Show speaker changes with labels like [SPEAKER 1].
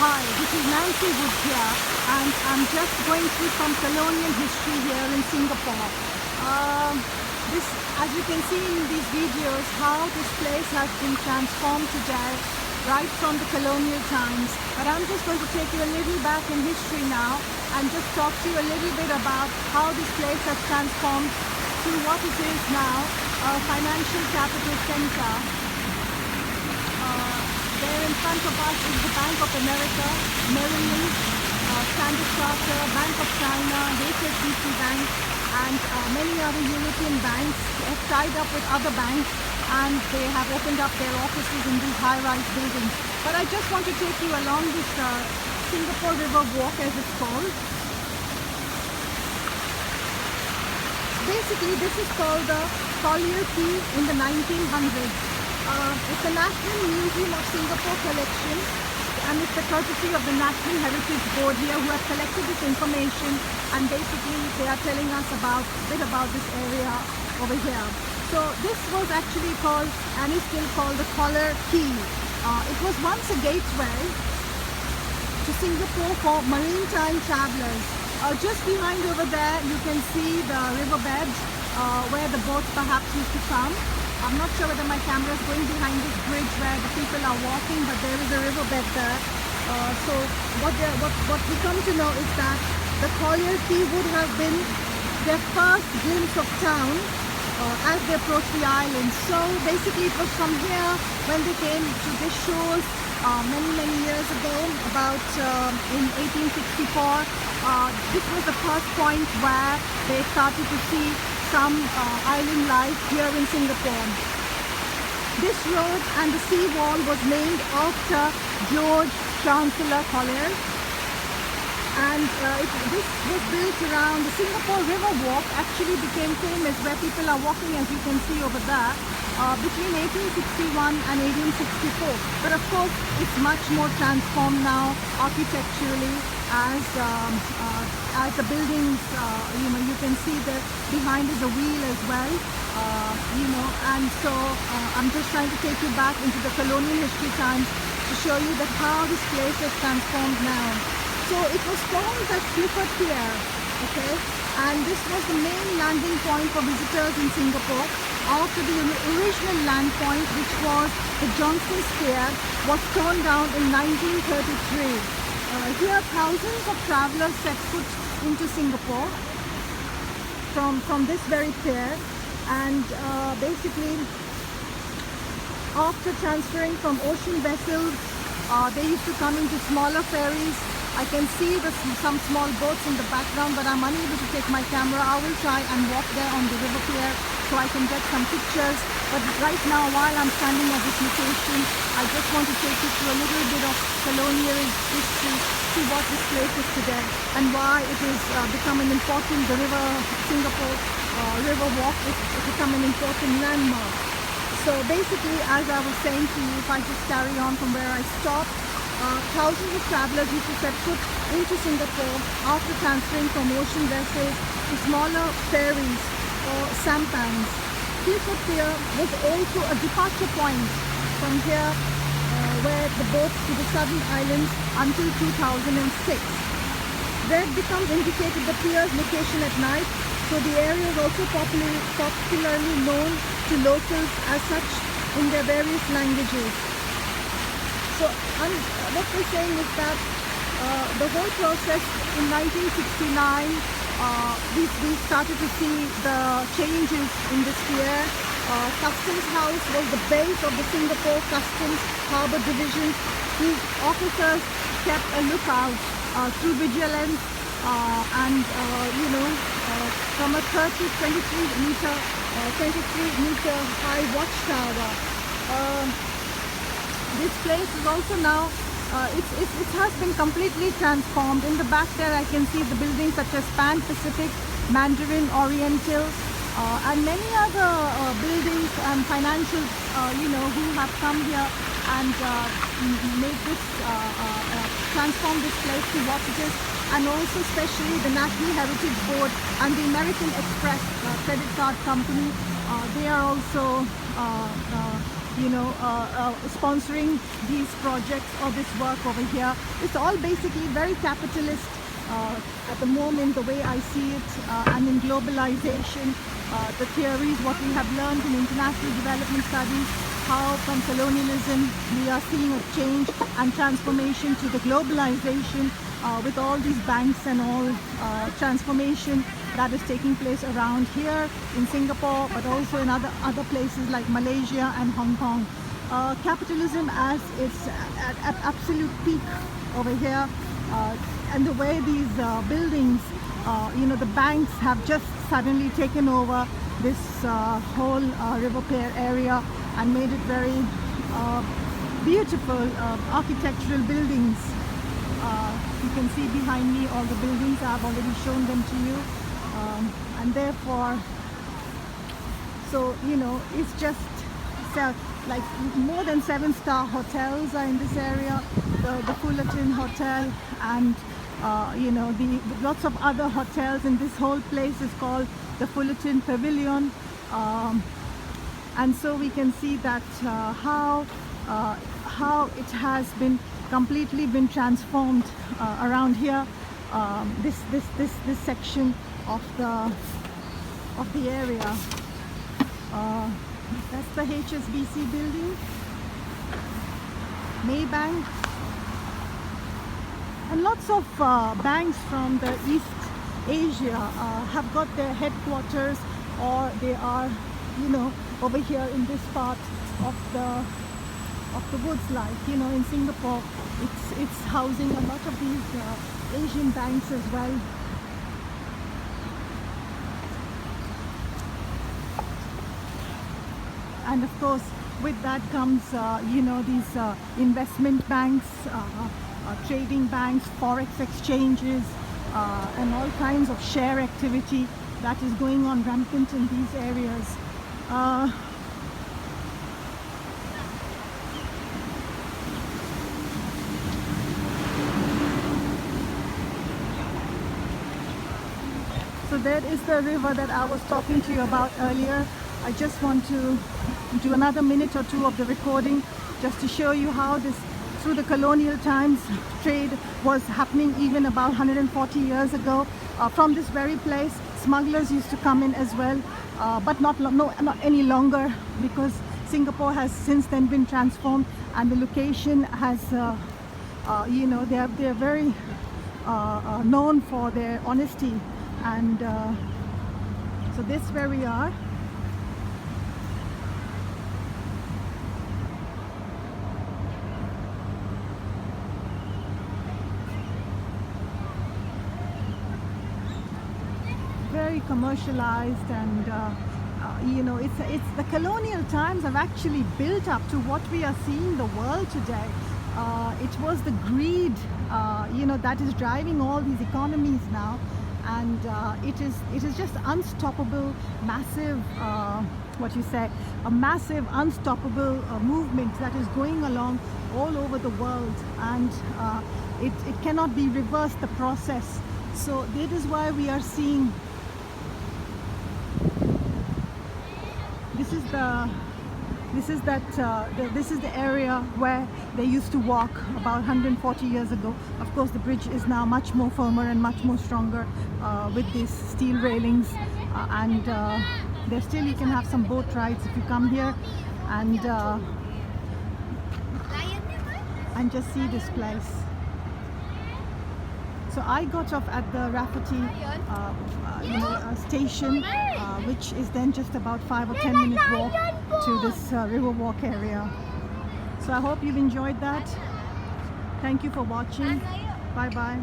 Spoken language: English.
[SPEAKER 1] Hi, this is Nancy Wood here, and I'm just going through some colonial history here in Singapore. As you can see in these videos, how this place has been transformed today, right from the colonial times. But I'm just going to take you a little back in history now and just talk to you a little bit about how this place has transformed to what it is now, a financial capital center. There in front of us is the Bank of America, Merrill Lynch, Standard Chartered, Bank of China, HSBC Bank, and many other European banks have tied up with other banks, and they have opened up their offices in these high-rise buildings. But I just want to take you along this Singapore River Walk, as it's called. Basically, this is called the Colonial in the 1900s. It's the National Museum of Singapore collection, and it's the courtesy of the National Heritage Board here, who have collected this information, and basically they are telling us a bit about this area over here. So this was actually called, and is still called, the Collar Quay. It was once a gateway to Singapore for maritime travelers. Just behind over there you can see the riverbed where the boats perhaps used to come. I'm not sure whether my camera is going behind this bridge where the people are walking, but there is a riverbed there. So what we come to know is that the Colonial Quay would have been their first glimpse of town as they approached the island. So basically it was from here when they came to this shores many years ago, about in 1864. This was the first point where they started to see some island life here in Singapore. This road and the sea wall was named after George Chancellor Collier, and this was built around the Singapore River Walk. Actually became famous where people are walking, as you can see over there, between 1861 and 1864. But of course it's much more transformed now architecturally, as the buildings, you can see that behind is a wheel as well, and so I'm just trying to take you back into the colonial history times to show you that how this place has transformed now. So it was formed at Clifford Pier, okay, and this was the main landing point for visitors in Singapore after the original land point, which was the Johnston's Pier, was torn down in 1933. Here thousands of travelers set foot into Singapore from this very pier, and basically after transferring from ocean vessels, they used to come into smaller ferries. I can see some small boats in the background, but I'm unable to take my camera. I will try and walk there on the river pier so I can get some pictures. But right now, while I'm standing at this location, I just want to take you through a little bit of colonial history, see what this place is today and why it has become an important, the Singapore River Walk has become an important landmark. So basically, as I was saying to you, if I just carry on from where I stopped, thousands of travelers used to set foot into Singapore after transferring from ocean vessels to smaller ferries or sampans. Clifford Pier was also a departure point from here, where the boats to the southern islands until 2006. Red becomes indicated the pier's location at night, so the area is also popularly known to locals as such in their various languages. So what we're saying is that the whole process in 1969, we started to see the changes in this pier. Customs House was the base of the Singapore Customs Harbour Division, whose officers kept a lookout through vigilance and from a 23 meter high watchtower. This place is also now, it has been completely transformed. In the back there I can see the buildings such as Pan Pacific, Mandarin Oriental, and many other buildings and financials, who have come here and made this, transform this place to what it is, and also especially the National Heritage Board and the American Express credit card company. They are also sponsoring these projects or this work over here. It's all basically very capitalist at the moment, the way I see it, and in globalization, the theories, what we have learned in international development studies, how from colonialism we are seeing a change and transformation to the globalization with all these banks and all transformation that is taking place around here in Singapore, but also in other places like Malaysia and Hong Kong. Capitalism as its at absolute peak over here, and the way these buildings, the banks have just suddenly taken over this whole River Pier area and made it very beautiful architectural buildings. You can see behind me all the buildings. I've already shown them to you, and therefore, so it's just like more than 7-star hotels are in this area. The Fullerton Hotel and lots of other hotels, and this whole place is called the Fullerton Pavilion. And so we can see that how it has been completely been transformed around here. This section of the area. That's the HSBC building, Maybank, and lots of banks from the East Asia have got their headquarters, or they are over here in this part of the woods. Like in Singapore, it's housing a lot of these Asian banks as well. And of course, with that comes these investment banks, trading banks, forex exchanges, and all kinds of share activity that is going on rampant in these areas. So there is the river that I was talking to you about earlier. I just want to do another minute or two of the recording just to show you how this, through the colonial times, trade was happening even about 140 years ago. From this very place, smugglers used to come in as well, but not any longer, because Singapore has since then been transformed, and the location has, they're very known for their honesty, and so this is where we are. Very commercialized, and it's the colonial times have actually built up to what we are seeing the world today. It was the greed that is driving all these economies now, and it is just unstoppable, massive a massive unstoppable movement that is going along all over the world, and it cannot be reversed, the process. So that is why we are seeing this is the area where they used to walk about 140 years ago. Of course, the bridge is now much more firmer and much more stronger with these steel railings, and there still you can have some boat rides if you come here and just see this place. So I got off at the Rafferty station, which is then just about 5 or 10 minute walk to this river walk area. So I hope you've enjoyed that. Thank you for watching. Bye bye.